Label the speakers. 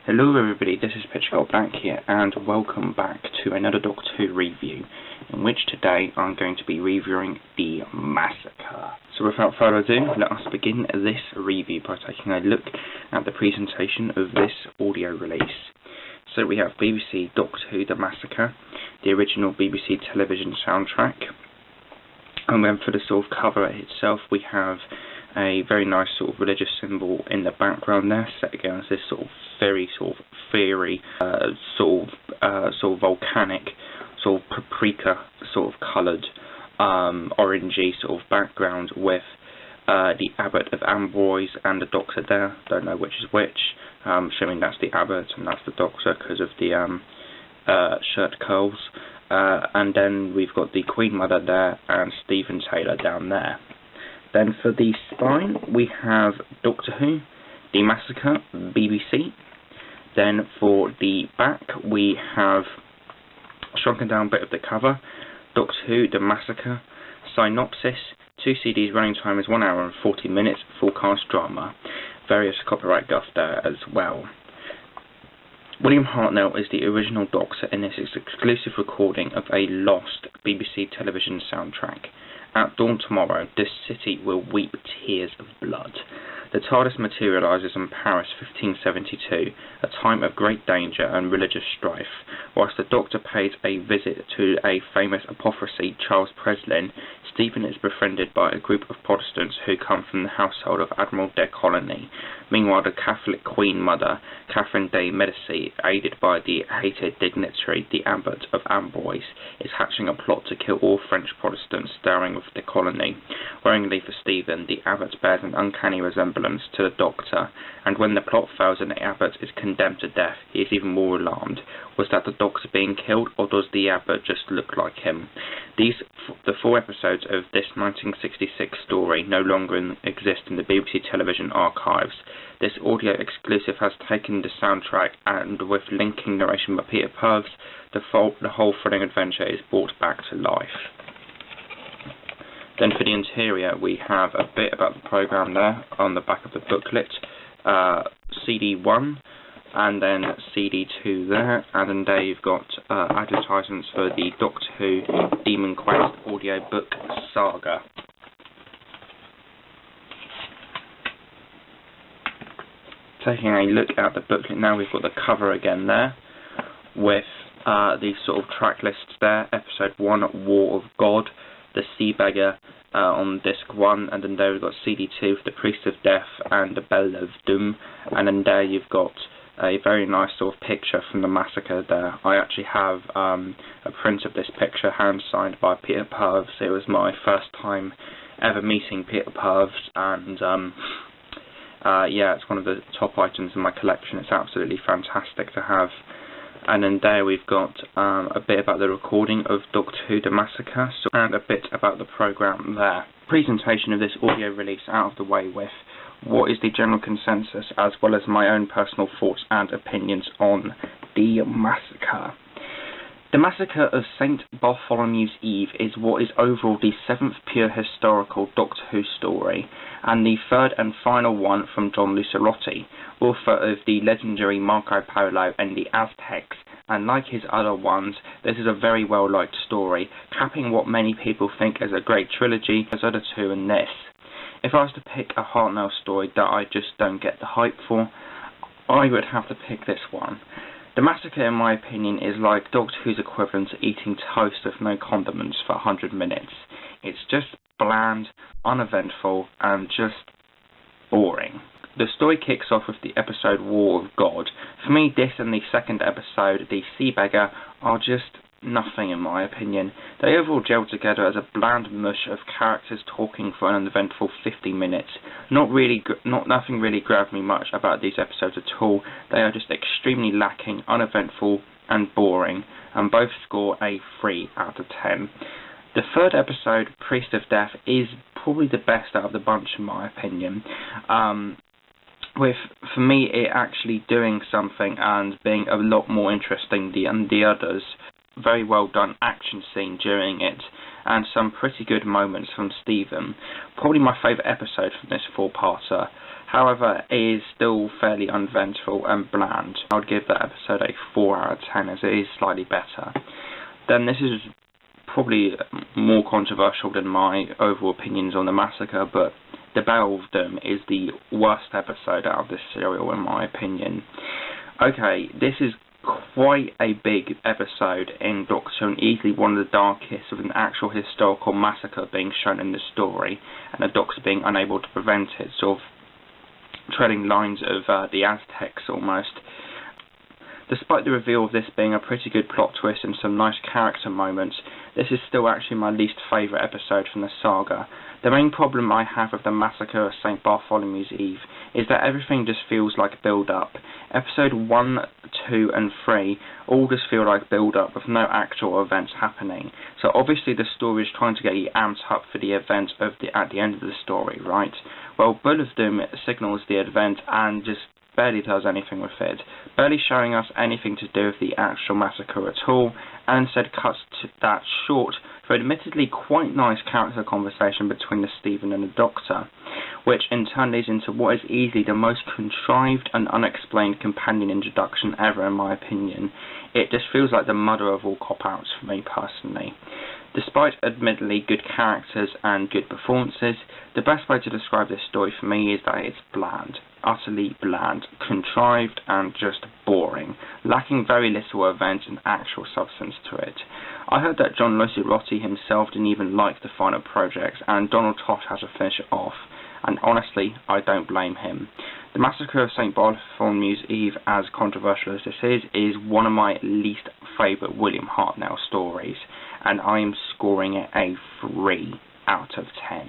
Speaker 1: Hello everybody, this is Pitchgold Black here, and welcome back to another Doctor Who review, in which today I'm going to be reviewing The Massacre. So without further ado, let us begin this review by taking a look at the presentation of this audio release. So we have BBC Doctor Who The Massacre, the original BBC television soundtrack, and then for the sort of cover itself we have a very nice sort of religious symbol in the background there, set against this sort of very sort of fiery, sort of volcanic, sort of paprika sort of coloured, orangey sort of background with the Abbot of Amboise and the Doctor there. Don't know which is which. Assuming that's the Abbot and that's the Doctor because of the shirt curls. And then we've got the Queen Mother there and Stephen Taylor down there. Then for the spine, we have Doctor Who, The Massacre, BBC. Then for the back, we have shrunken down bit of the cover, Doctor Who, The Massacre, synopsis, 2 CDs, running time is 1 hour and 40 minutes, full cast drama. Various copyright guff there as well. William Hartnell is the original Doctor in this exclusive recording of a lost BBC television soundtrack. At dawn tomorrow, this city will weep tears of blood. The TARDIS materialises in Paris 1572, a time of great danger and religious strife. Whilst the Doctor pays a visit to a famous apothecary, Charles Preslin, Stephen is befriended by a group of Protestants who come from the household of Admiral de Coligny. Meanwhile, the Catholic Queen Mother, Catherine de Medici, aided by the hated dignitary, the Abbot of Amboise, is hatching a plot to kill all French Protestants starring with de Coligny. Worryingly for Stephen, the Abbot bears an uncanny resemblance to the Doctor, and when the plot fails and the Abbot is condemned to death, he is even more alarmed. Was that the Doctor being killed, or does the Abbot just look like him? The 4 episodes of this 1966 story no longer exist in the BBC television archives. This audio exclusive has taken the soundtrack and, with linking narration by Peter Purves, the whole thrilling adventure is brought back to life. Then for the interior, we have a bit about the programme there on the back of the booklet, CD 1, and then CD 2 there, and then there you've got advertisements for the Doctor Who Demon Quest audiobook saga. Taking a look at the booklet now, we've got the cover again there, with these sort of track lists there. Episode 1, War of God, The Sea Beggar on disc 1, and then there we've got CD 2 for The Priest of Death and The Bell of Doom, and then there you've got a very nice sort of picture from The Massacre there. I actually have a print of this picture hand signed by Peter Purves. It was my first time ever meeting Peter Purves, and yeah, it's one of the top items in my collection. It's absolutely fantastic to have. And then there we've got a bit about the recording of Doctor Who The Massacre, and a bit about the programme there. Presentation of this audio release out of the way with what is the general consensus, as well as my own personal thoughts and opinions on The Massacre. The Massacre of St. Bartholomew's Eve is what is overall the 7th pure historical Doctor Who story, and the 3rd and final one from John Lucarotti, author of the legendary Marco Polo and the Aztecs, and like his other ones, this is a very well-liked story, capping what many people think is a great trilogy, as other two in this. If I was to pick a Hartnell story that I just don't get the hype for, I would have to pick this one. The Massacre, in my opinion, is like Doctor Who's equivalent to eating toast with no condiments for 100 minutes. It's just bland, uneventful, and just boring. The story kicks off with the episode War of God. For me, this and the second episode, The Sea Beggar, are just nothing in my opinion. They overall gel together as a bland mush of characters talking for an uneventful 50 minutes. Nothing really grabbed me much about these episodes at all. They are just extremely lacking, uneventful and boring, and both score a 3 out of 10. The 3rd episode, Priest of Death, is probably the best out of the bunch in my opinion. With, for me, it actually doing something and being a lot more interesting than the others. Very well done action scene during it, and some pretty good moments from Stephen. Probably my favourite episode from this 4-parter. However, it is still fairly uneventful and bland. I would give that episode a 4 out of 10 as it is slightly better. Then this is probably more controversial than my overall opinions on the Massacre, but The Battle of Doom is the worst episode out of this serial in my opinion. Okay, this is quite a big episode in Doctor Who and easily one of the darkest, with an actual historical massacre being shown in the story and the Doctor being unable to prevent it, sort of treading lines of the Aztecs almost. Despite the reveal of this being a pretty good plot twist and some nice character moments, this is still actually my least favourite episode from the saga. The main problem I have with the Massacre of St. Bartholomew's Eve is that everything just feels like build-up. Episode 1, 2 and 3 all just feel like build-up with no actual events happening. So obviously the story is trying to get you amped up for the event at the end of the story, right? Well, Bull of Doom signals the event and just barely does anything with it, barely showing us anything to do with the actual massacre at all, and instead cuts that short for admittedly quite nice character conversation between the Stephen and the Doctor, which in turn leads into what is easily the most contrived and unexplained companion introduction ever in my opinion. It just feels like the mother of all cop-outs for me personally. Despite admittedly good characters and good performances, the best way to describe this story for me is that it's bland. Utterly bland, contrived and just boring, lacking very little events and actual substance to it. I heard that John Lucirotti himself didn't even like the final project and Donald Tosh had to finish it off, and honestly, I don't blame him. The Massacre of St. Bartholomew's Eve, as controversial as this is one of my least favourite William Hartnell stories, and I am scoring it a 3 out of 10.